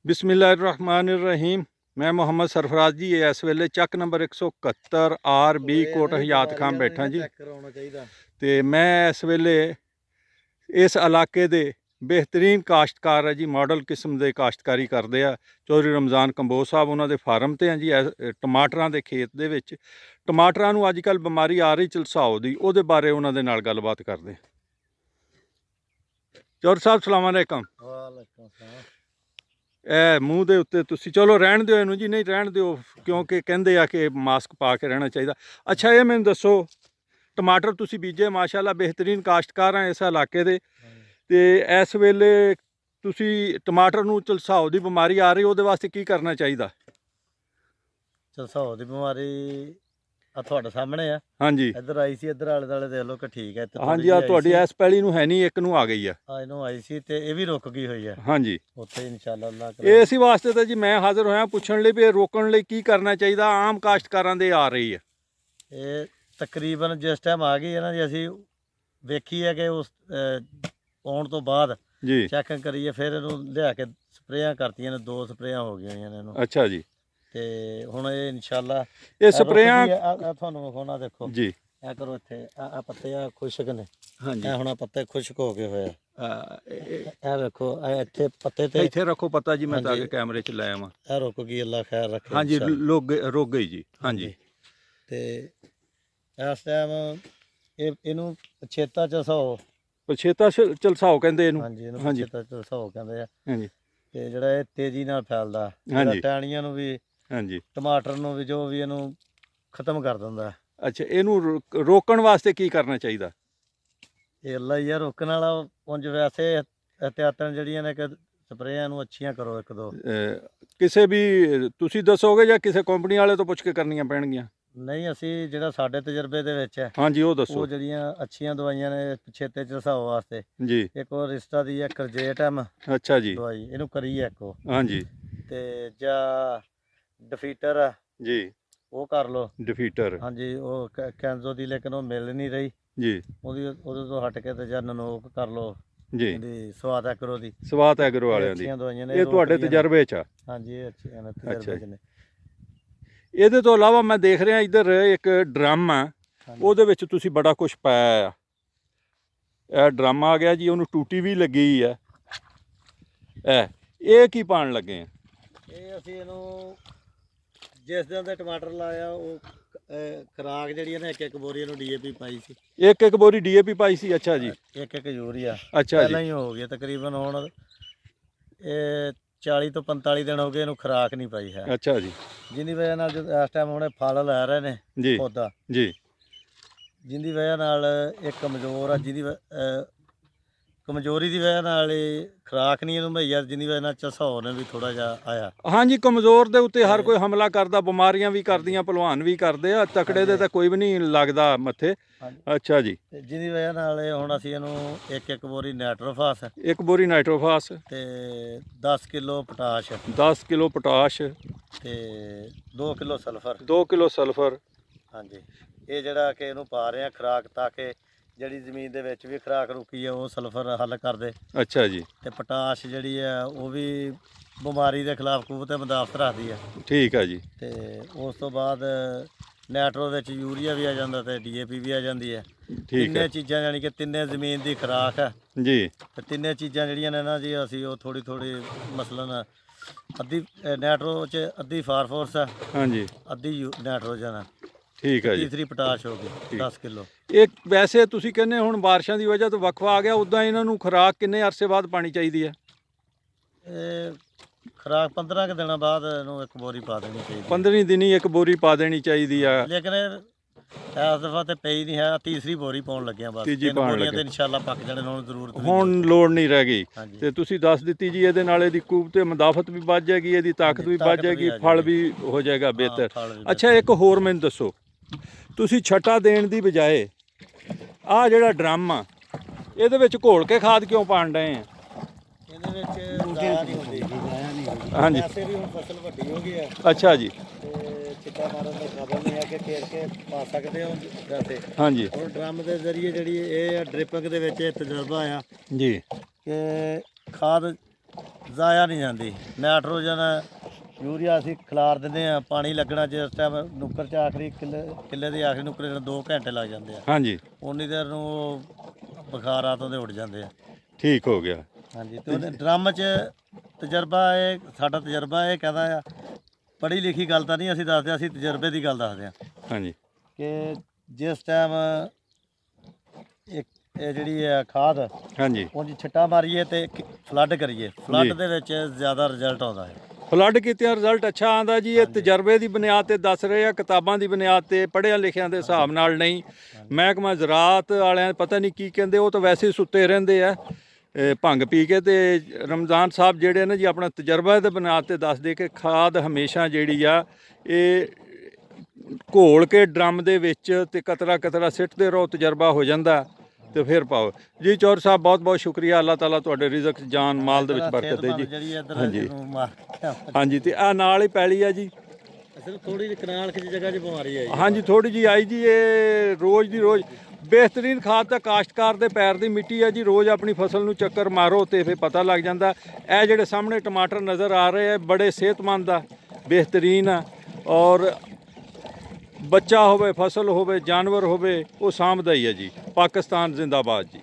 बिस्मिल्लाहिर्रहमानिर्रहीम। मैं मोहम्मद सरफराज जी इस वेले चक नंबर 171 RB कोट हयात खान बैठा जी। तो मैं इस वेले इस इलाके दे बेहतरीन काश्तकार है जी, मॉडल किस्म के काश्तकारी करते हैं। चौधरी रमज़ान कंबोज साहब उन्होंने फार्म ते हैं जी। टमाटरां दे खेत दे विच टमाटरां नूं अजकल बीमारी आ रही झलसाओ दी, उहदे बारे उन्होंने नाल गलबात करते हैं। चौधरी साहब सलाम अलैकुम। मूँह के उत्ते तुसीं चलो रहन दिओ इहनूं जी, नहीं रहन दिओ क्योंकि कहंदे आ कि मास्क पा के रहना चाहिए। अच्छा ये मैनूं दसो, टमाटर तुसीं बीजे माशाअल्लाह बेहतरीन काश्तकार हैं इस इलाके दे, ते इस वेले तुसीं टमाटर नूं झलसाओ दी बीमारी आ रही, उहदे वास्ते की करना चाहिए? झलसाओ दी बीमारी ਤੁਹਾਡੇ ਸਾਹਮਣੇ ਆ। ਹਾਂਜੀ ਇੱਧਰ ਆਈ ਸੀ, ਇੱਧਰ ਆਲੇ ਦੁਆਲੇ ਦੇਖ ਲਓ ਕਿ ਠੀਕ ਹੈ। ਇੱਥੇ ਹਾਂਜੀ ਆ ਤੁਹਾਡੀ ਇਸ ਪੈਲੀ ਨੂੰ ਹੈ ਨਹੀਂ, ਇੱਕ ਨੂੰ ਆ ਗਈ ਆ। ਇਹਨੂੰ ਆਈ ਸੀ ਤੇ ਇਹ ਵੀ ਰੁਕ ਗਈ ਹੋਈ ਹੈ। ਹਾਂਜੀ ਉੱਥੇ ਇਨਸ਼ਾਅੱਲਾ ਅੱਲਾਹ ਕਰੇ। ਇਸੇ ਵਾਸਤੇ ਤਾਂ ਜੀ ਮੈਂ ਹਾਜ਼ਰ ਹੋਇਆ ਪੁੱਛਣ ਲਈ ਵੀ ਇਹ ਰੋਕਣ ਲਈ ਕੀ ਕਰਨਾ ਚਾਹੀਦਾ। ਆਮ ਕਾਸ਼ਤਕਾਰਾਂ ਦੇ ਆ ਰਹੀ ਹੈ ਇਹ ਤਕਰੀਬਨ ਜਿਸ ਟਾਈਮ ਆ ਗਈ ਹੈ ਨਾ ਜੀ, ਅਸੀਂ ਵੇਖੀ ਹੈ ਕਿ ਉਸ ਆਉਣ ਤੋਂ ਬਾਅਦ ਜੀ ਚੈਕਿੰਗ ਕਰੀਏ, ਫਿਰ ਇਹਨੂੰ ਲਿਆ ਕੇ ਸਪਰੇਆਂ ਕਰਤੀਆਂ ਨੇ, 2 ਸਪਰੇਆਂ ਹੋ ਗਈਆਂ ਨੇ ਇਹਨੂੰ। ਅੱਛਾ ਜੀ। ਤੇ ਹੁਣ ਇਹ ਇਨਸ਼ਾਅੱਲਾ ਇਹ ਸਪਰੇਆਂ ਤੁਹਾਨੂੰ ਵਿਖਾਉਣਾ, ਦੇਖੋ ਜੀ ਇਹ ਕਰੋ ਇੱਥੇ ਆ ਪੱਤੇ ਆ ਖੁਸ਼ਕ ਨੇ। ਹਾਂਜੀ ਇਹ ਹੁਣ ਪੱਤੇ ਖੁਸ਼ਕ ਹੋ ਗਏ ਹੋਏ ਆ। ਇਹ ਵੇਖੋ ਇੱਥੇ ਪੱਤੇ ਤੇ ਇੱਥੇ ਰੱਖੋ ਪਤਾ ਜੀ, ਮੈਂ ਤਾਂ ਕਿ ਕੈਮਰੇ 'ਚ ਲੈ ਆਵਾਂ। ਇਹ ਰੁਕ ਗਈ, ਅੱਲਾ ਖੈਰ ਰੱਖੇ। ਹਾਂਜੀ ਰੁਕ ਗਈ ਜੀ। ਹਾਂਜੀ ਤੇ ਇਸ ਟਾਈਮ ਇਹਨੂੰ ਪਛੇਤਾ ਝਲਸਾਓ, ਪਛੇਤਾ ਝਲਸਾਓ ਕਹਿੰਦੇ ਇਹਨੂੰ। ਹਾਂਜੀ ਇਹਨੂੰ ਪਛੇਤਾ ਝਲਸਾਓ ਕਹਿੰਦੇ ਆ। ਹਾਂਜੀ ਤੇ ਜਿਹੜਾ ਇਹ ਤੇਜ਼ੀ ਨਾਲ ਫੈਲਦਾ, ਹਾਂਜੀ ਟਾਹਣੀਆਂ ਨੂੰ ਵੀ, ਹਾਂਜੀ ਟਮਾਟਰ ਨੂੰ ਵੀ, ਜੋ ਵੀ ਇਹਨੂੰ ਖਤਮ ਕਰ ਦਿੰਦਾ। ਅੱਛਾ ਇਹਨੂੰ ਰੋਕਣ ਵਾਸਤੇ ਕੀ ਕਰਨਾ ਚਾਹੀਦਾ? ਇਹ ਅੱਲਾ ਹੀ ਆ ਰੋਕਣ ਵਾਲਾ। ਉਂਝ ਵੈਸੇ ਇਹਤਿਆਤਨ ਜਿਹੜੀਆਂ ਨੇ ਕਿ ਸਪਰੇਆਂ ਨੂੰ ਅੱਛੀਆਂ ਕਰੋ, 1-2 ਕਿਸੇ ਵੀ ਤੁਸੀਂ ਦੱਸੋਗੇ ਜਾਂ ਕਿਸੇ ਕੰਪਨੀ ਵਾਲੇ ਤੋਂ ਪੁੱਛ ਕੇ ਕਰਨੀਆਂ ਪੈਣਗੀਆਂ? ਨਹੀਂ, ਅਸੀਂ ਜਿਹੜਾ ਸਾਡੇ ਤਜਰਬੇ ਦੇ ਵਿੱਚ ਹੈ, ਹਾਂਜੀ ਉਹ ਦੱਸੋ। ਉਹ ਜਿਹੜੀਆਂ ਅੱਛੀਆਂ ਦਵਾਈਆਂ ਨੇ ਪਛੇਤੇ ਝਲਸਾਓ ਵਾਸਤੇ, ਜੀ ਇੱਕ ਉਹ ਰਿਸਟਾ ਦੀ ਹੈ ਕਰਜੇਟਮ ਅੱਛਾ ਜੀ ਦਵਾਈ, ਇਹਨੂੰ ਕਰੀ ਹੈ ਇੱਕ ਉਹ। ਹਾਂਜੀ ਤੇ ਜਾਂ ਡਿਫੀਟਰ ਆ ਜੀ, ਉਹ ਕਰ ਲਓ। ਡਿਫੀਟਰ ਹਾਂਜੀ ਉਹ ਕੈਂਜ਼ੋ ਦੀ, ਲੇਕਿਨ ਉਹ ਮਿਲ ਨਹੀਂ ਰਹੀ ਜੀ, ਉਹਦੇ ਤੋਂ ਹਟ ਕੇ ਤੇ ਜਾਂ ਨਨੋਕ ਕਰ ਲਓ ਜੀ, ਇਹਦੀ ਸਵਾਦ ਐਗਰੋ ਦੀ। ਸਵਾਤ ਐਗਰੋ ਵਾਲਿਆਂ ਦੀ ਅੱਛੀਆਂ ਦਵਾਈਆਂ ਨੇ, ਇਹ ਤੁਹਾਡੇ ਤਜਰਬੇ 'ਚ ਆ? ਹਾਂਜੀ ਇਹ ਅੱਛੀਆਂ ਨੇ, ਤਜਰਬੇ 'ਚ ਨੇ। ਇਹਦੇ ਤੋਂ ਇਲਾਵਾ ਮੈਂ ਦੇਖ ਰਿਹਾ ਇੱਧਰ ਇੱਕ ਡਰਮ ਆ, ਉਹਦੇ ਵਿੱਚ ਤੁਸੀਂ ਬੜਾ ਕੁਝ ਪਾਇਆ ਆ। ਇਹ ਡਰਮ ਆ ਗਿਆ ਜੀ, ਉਹਨੂੰ ਟੂਟੀ ਵੀ ਲੱਗੀ ਆ। ਇਹ ਕੀ ਪਾਉਣ ਲੱਗੇ ਆ? ਇਹ ਅਸੀਂ ਇਹਨੂੰ ਜਿਸ ਦਿਨ ਦੇ ਟਮਾਟਰ ਲਾਇਆ, ਉਹ ਖੁਰਾਕ ਜਿਹੜੀ ਹੈ ਨਾ, ਇੱਕ ਬੋਰੀ ਇਹਨੂੰ DAP ਪਾਈ ਸੀ। ਇੱਕ ਬੋਰੀ DAP ਪਾਈ ਸੀ? ਅੱਛਾ ਜੀ। ਇੱਕ ਯੂਰੀਆ ਅੱਛਾ ਜੀ। ਪਹਿਲਾਂ ਹੀ ਹੋ ਗਿਆ ਤਕਰੀਬਨ। ਹੁਣ ਇਹ 40 ਤੋਂ 45 ਦਿਨ ਹੋ ਗਏ ਇਹਨੂੰ ਖੁਰਾਕ ਨਹੀਂ ਪਾਈ ਹੈ। ਅੱਛਾ ਜੀ। ਜਿਹਦੀ ਵਜ੍ਹਾ ਨਾਲ ਜਦੋਂ ਇਸ ਟਾਈਮ ਹੁਣ ਫਲ ਲੈ ਰਹੇ ਨੇ ਜੀ ਪੌਦਾ ਜੀ, ਜਿਹਦੀ ਵਜ੍ਹਾ ਨਾਲ ਇਹ ਕਮਜ਼ੋਰ ਆ, ਕਮਜ਼ੋਰੀ ਦੀ ਵਜ੍ਹਾ ਨਾਲ ਇਹ ਖੁਰਾਕ ਨਹੀਂ ਇਹਨੂੰ ਮੁਹੱਈਆ, ਜਿਹਦੀ ਵਜ੍ਹਾ ਨਾਲ ਝਲਸਾਓ ਨੇ ਵੀ ਥੋੜਾ ਜਿਹਾ ਆਇਆ। ਹਾਂਜੀ ਕਮਜ਼ੋਰ ਦੇ ਉੱਤੇ ਹਰ ਕੋਈ ਹਮਲਾ ਕਰਦਾ, ਬਿਮਾਰੀਆਂ ਵੀ ਕਰਦੀਆਂ, ਭਲਵਾਨ ਵੀ ਕਰਦੇ ਆ, ਤਕੜੇ ਦੇ ਤਾਂ ਕੋਈ ਵੀ ਨਹੀਂ ਲੱਗਦਾ ਮੱਥੇ। ਅੱਛਾ ਜੀ। ਤੇ ਜਿਹਦੀ ਵਜ੍ਹਾ ਨਾਲ ਇਹ ਹੁਣ ਅਸੀਂ ਇਹਨੂੰ ਇੱਕ ਬੋਰੀ ਨਾਈਟ੍ਰੋਫਾਸ, ਇੱਕ ਬੋਰੀ ਨਾਈਟ੍ਰੋਫਾਸ ਤੇ 10 ਕਿਲੋ ਪੋਟਾਸ਼, 10 ਕਿਲੋ ਪੋਟਾਸ਼ ਤੇ 2 ਕਿਲੋ ਸਲਫਰ, 2 ਕਿਲੋ ਸਲਫਰ। ਹਾਂਜੀ ਇਹ ਜਿਹੜਾ ਕਿ ਇਹਨੂੰ ਪਾ ਰਹੇ ਆ ਖੁਰਾਕ, ਤਾਂ ਕਿ ਜਿਹੜੀ ਜ਼ਮੀਨ ਦੇ ਵਿੱਚ ਵੀ ਖੁਰਾਕ ਰੁਕੀ ਹੈ ਉਹ ਸਲਫਰ ਹੱਲ ਕਰ ਦੇ। ਅੱਛਾ ਜੀ। ਤੇ ਪੋਟਾਸ਼ ਜਿਹੜੀ ਹੈ ਉਹ ਵੀ ਬਿਮਾਰੀ ਦੇ ਖਿਲਾਫ ਕੂਵਤ ਮੁਦਾਫਤ ਰੱਖਦੀ ਹੈ। ਠੀਕ ਹੈ ਜੀ। ਤੇ ਉਸ ਤੋਂ ਬਾਅਦ ਨਾਈਟਰੋ ਵਿੱਚ ਯੂਰੀਆ ਵੀ ਆ ਜਾਂਦਾ ਤੇ DAP ਵੀ ਆ ਜਾਂਦੀ ਹੈ। ਤਿੰਨੇ ਚੀਜ਼ਾਂ ਯਾਨੀ ਕਿ ਤਿੰਨੇ ਜ਼ਮੀਨ ਦੀ ਖੁਰਾਕ ਹੈ ਜੀ। ਤੇ ਤਿੰਨੇ ਚੀਜ਼ਾਂ ਜਿਹੜੀਆਂ ਨੇ ਨਾ ਜੀ, ਅਸੀਂ ਉਹ ਥੋੜੀ ਮਸਲਨ ਅੱਧੀ ਨਾਈਟਰੋ 'ਚ, ਅੱਧੀ ਫਾਸਫੋਰਸ ਹੈ, ਹਾਂਜੀ, ਅੱਧੀ ਨਾਈਟ੍ਰੋਜਨ ਹੈ। ਠੀਕ ਹੈ ਜੀ। ਤੀਸਰੀ ਪੋਟਾਸ਼ ਹੋ ਗਈ 10 ਕਿਲੋ। ਇਹ ਵੈਸੇ ਤੁਸੀਂ ਕਹਿੰਦੇ ਹੁਣ ਬਾਰਿਸ਼ਾਂ ਦੀ ਵਜ੍ਹਾ ਤੋਂ ਵਕਫਾ ਆ ਗਿਆ, ਉੱਦਾਂ ਇਹਨਾਂ ਨੂੰ ਖੁਰਾਕ ਕਿੰਨੇ ਅਰਸੇ ਬਾਅਦ ਪਾਣੀ ਚਾਹੀਦੀ ਹੈ? ਇਹ ਖੁਰਾਕ 15 ਕੁ ਦਿਨਾਂ ਬਾਅਦ ਇਹਨੂੰ ਇੱਕ ਬੋਰੀ ਪਾ ਦੇਣੀ ਚਾਹੀਦੀ। 15 ਦਿਨੀ ਇੱਕ ਬੋਰੀ ਪਾ ਦੇਣੀ ਚਾਹੀਦੀ ਆ। ਲੇਕਿਨ ਇਸ ਦਫਾ ਤੇ ਪਈ ਨਹੀਂ ਹੈ, ਤੀਸਰੀ ਬੋਰੀ ਪਾਉਣ ਲੱਗਿਆ ਬਸ। ਤੀਜੀ ਪਾਉਣ ਲੱਗੇ ਤੇ ਇਨਸ਼ਾਅੱਲਾ ਪੱਕ ਜਾਣੇ, ਹੁਣ ਜ਼ਰੂਰਤ ਨਹੀਂ, ਹੁਣ ਲੋੜ ਨਹੀਂ ਰਹਿ ਗਈ। ਹਾਂਜੀ। ਤੇ ਤੁਸੀਂ ਦੱਸ ਦਿੱਤੀ ਜੀ, ਇਹਦੇ ਨਾਲ ਇਹਦੀ ਕੂਵਤ ਤੇ ਮਦਾਫਤ ਵੀ ਵੱਧ ਜਾਏਗੀ, ਇਹਦੀ ਤਾਕਤ ਵੀ ਵੱਧ ਜਾਏਗੀ, ਫਲ ਵੀ ਹੋ ਜਾਏਗਾ ਬਿਹਤਰ। ਅੱਛਾ ਇੱਕ ਹੋਰ ਮੈਨੂੰ ਦੱਸੋ, ਤੁਸੀਂ ਛਟਾ ਦੇਣ ਦੀ ਬਜਾਏ ਆਹ ਜਿਹੜਾ ਡਰਮ ਆ, ਇਹਦੇ ਵਿੱਚ ਘੋਲ ਕੇ ਖਾਦ ਕਿਉਂ ਪਾਣ ਡਏ ਆ? ਇਹਦੇ ਵਿੱਚ ਜ਼ਾਇਆ ਨਹੀਂ ਹੁੰਦੀ। ਹਾਂਜੀ ਵੈਸੇ ਵੀ ਹੁਣ ਫਸਲ ਵੱਡੀ ਹੋ ਗਈ ਹੈ। ਅੱਛਾ ਜੀ। ਤੇ ਛਿੱਟਾ ਮਾਰਨ ਦਾ ਖਬਰ ਨਹੀਂ ਹੈ ਕਿ ਘੇਰ ਕੇ ਪਾ ਸਕਦੇ ਹੋ ਵੈਸੇ। ਹਾਂਜੀ ਹੁਣ ਡਰਮ ਦੇ ਜ਼ਰੀਏ ਜਿਹੜੀ ਇਹ ਡ੍ਰਿਪਿੰਗ ਦੇ ਵਿੱਚ ਤਜਰਬਾ ਆ ਜੀ ਕਿ ਖਾਦ ਜ਼ਾਇਆ ਨਹੀਂ ਜਾਂਦੀ। ਨਾਈਟ੍ਰੋਜਨ ਯੂਰੀਆ ਅਸੀਂ ਖਿਲਾਰ ਦਿੰਦੇ ਆ, ਪਾਣੀ ਲੱਗਣਾ ਜਿਸ ਟਾਈਮ ਨੁੱਕਰ 'ਚ ਆਖਰੀ ਕਿੱਲੇ ਦੇ ਆਖਰੀ ਨੁੱਕਰੇ ਨੂੰ 2 ਘੰਟੇ ਲੱਗ ਜਾਂਦੇ ਆ। ਹਾਂਜੀ, ਉਨੀ ਦੇਰ ਨੂੰ ਉਹ ਬੁਖਾਰਾਂ ਤੋਂ ਦੇ ਉੱਡ ਜਾਂਦੇ ਆ। ਠੀਕ ਹੋ ਗਿਆ। ਹਾਂਜੀ, ਤੇ ਉਹਦੇ ਡਰਮ 'ਚ ਤਜਰਬਾ ਇਹ ਸਾਡਾ ਤਜਰਬਾ ਇਹ ਕਹਿੰਦਾ ਆ, ਪੜ੍ਹੀ ਲਿਖੀ ਗੱਲ ਤਾਂ ਨਹੀਂ ਅਸੀਂ ਦੱਸਦੇ, ਅਸੀਂ ਤਜਰਬੇ ਦੀ ਗੱਲ ਦੱਸਦੇ ਆ ਹਾਂਜੀ, ਕਿ ਜਿਸ ਟਾਈਮ ਇਹ ਜਿਹੜੀ ਹੈ ਖਾਦ ਹਾਂਜੀ। ਉਂਝ ਛਿੱਟਾ ਮਾਰੀਏ ਤੇ ਫਲੱਡ ਕਰੀਏ, ਫਲੱਡ ਦੇ ਵਿੱਚ ਜ਼ਿਆਦਾ ਰਿਜ਼ਲਟ ਆਉਂਦਾ ਹੈ। ਫਲੱਡ ਕੀਤਿਆਂ ਰਿਜ਼ਲਟ ਅੱਛਾ ਆਂਦਾ ਜੀ। ਇਹ ਤਜਰਬੇ ਦੀ ਬੁਨਿਆਦ ਤੇ ਦੱਸ ਰਹੇ ਆ, ਕਿਤਾਬਾਂ ਦੀ ਬੁਨਿਆਦ ਤੇ, ਪੜ੍ਹਿਆਂ ਲਿਖਿਆਂ ਦੇ ਹਿਸਾਬ ਨਾਲ ਨਹੀਂ। ਮਹਿਕਮਾ ਜ਼ਰਾਅਤ ਵਾਲਿਆਂ ਪਤਾ ਨਹੀਂ ਕੀ ਕਹਿੰਦੇ, ਉਹ ਤਾਂ ਵੈਸੇ ਹੀ ਸੁੱਤੇ ਰਹਿੰਦੇ ਆ ਭੰਗ ਪੀ ਕੇ। ਤੇ ਰਮਜ਼ਾਨ ਸਾਹਿਬ ਜਿਹੜੇ ਨੇ ਜੀ ਆਪਣਾ ਤਜਰਬਾ ਦੇ ਬੁਨਿਆਦ ਤੇ ਦੱਸਦੇ ਕਿ ਖਾਦ ਹਮੇਸ਼ਾ ਜਿਹੜੀ ਆ ਇਹ ਘੋਲ ਕੇ ਡਰਮ ਦੇ ਵਿੱਚ ਤੇ ਕਤਰਾ ਕਤਰਾ ਸਿੱਟਦੇ ਰਹੋ, ਤਜਰਬਾ ਹੋ ਜਾਂਦਾ ਤੇ ਫਿਰ ਪਾਓ ਜੀ। ਚੌਰ ਸਾਹਿਬ ਬਹੁਤ ਬਹੁਤ ਸ਼ੁਕਰੀਆ। ਅੱਲਾਹ ਤਾਲਾ ਤੁਹਾਡੇ ਰਿਜ਼ਕ ਜਾਨ ਮਾਲ ਦੇ ਵਿੱਚ ਬਰਕਤ ਦੇ ਜੀ। ਹਾਂਜੀ ਹਾਂਜੀ। ਤੇ ਆ ਨਾਲ ਹੀ ਪੈਲੀ ਆ ਜੀ, ਸਿਰਫ ਥੋੜੀ ਜਿਹੀ ਕਨਾਲ ਖਿੱਚ ਜਗ੍ਹਾ 'ਚ ਬਿਮਾਰੀ ਆਈ। ਹਾਂਜੀ ਥੋੜੀ ਜੀ ਆਈ ਜੀ। ਇਹ ਰੋਜ਼ ਦੀ ਰੋਜ਼ ਬਿਹਤਰੀਨ ਖਾਦ ਤਾਂ ਕਾਸ਼ਤਕਾਰ ਦੇ ਪੈਰ ਦੀ ਮਿੱਟੀ ਆ ਜੀ। ਰੋਜ਼ ਆਪਣੀ ਫਸਲ ਨੂੰ ਚੱਕਰ ਮਾਰੋ ਤੇ ਫਿਰ ਪਤਾ ਲੱਗ ਜਾਂਦਾ। ਇਹ ਜਿਹੜੇ ਸਾਹਮਣੇ ਟਮਾਟਰ ਨਜ਼ਰ ਆ ਰਹੇ ਆ ਬੜੇ ਸਿਹਤਮੰਦ ਆ, ਬਿਹਤਰੀਨ ਆ। ਔਰ ਬੱਚਾ ਹੋਵੇ, ਫਸਲ ਹੋਵੇ, ਜਾਨਵਰ ਹੋਵੇ, ਉਹ ਸਾਂਭਦਾ ਹੀ ਹੈ ਜੀ। ਪਾਕਿਸਤਾਨ ਜ਼ਿੰਦਾਬਾਦ ਜੀ।